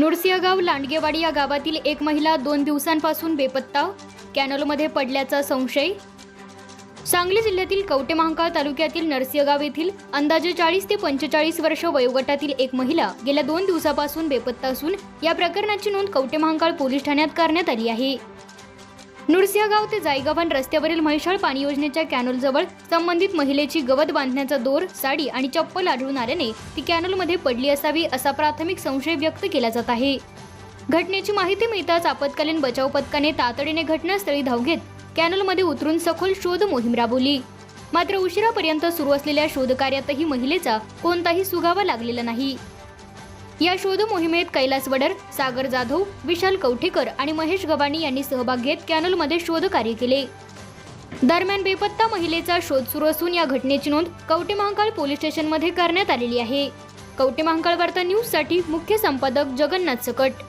नुरसिंहगाव लांडगेवाडी या गावातील एक महिला 2 दिवसांपासून बेपत्ता, कॅनलमध्ये पडल्याचा संशय। सांगली जिल्ह्यातील कवठेमहांकाळ तालुक्यातील नरसिंहगाव येथील अंदाजे 40 ते 45 वर्ष वयोगटातील एक महिला गेल्या 2 दिवसापासून बेपत्ता असून या प्रकरणाची नोंद कवठेमहांकाळ पोलीस ठाण्यात करण्यात आली आहे। नुरसिंहगाव ते जायगव्हाण रस्त्यावरील म्हैसाळ पाणी योजनेच्या कॅनलजवळ संबंधित महिलेची गवत बांधण्याचा दोर, साडी आणि चप्पल आढळून आल्याने ती कॅनलमध्ये पडली असावी असा प्राथमिक संशय व्यक्त केला जात आहे। घटनेची माहिती मिळताच आपत्कालीन बचाव पथकाने तातडीने घटनास्थळी धाव घेत कॅनलमध्ये उतरून सखोल शोध मोहीम राबवली। मात्र उशिरापर्यंत सुरू असलेल्या शोधकार्यातही महिलेचा कोणताही सुगावा लागलेला नाही। या शोध मोहिमेत कैलास वडर, सागर जाधव, विशाल कवठेकर आणि महेश गवाणी यांनी सहभाग घेत कॅनलमध्ये शोधकार्य केले। दरम्यान बेपत्ता महिलेचा शोध सुरू असून या घटनेची नोंद कवठेमहांकाळ पोलीस स्टेशनमध्ये करण्यात आलेली आहे। कवठेमहांकाळ वार्ता न्यूज साठी मुख्य संपादक जगन्नाथ सकट।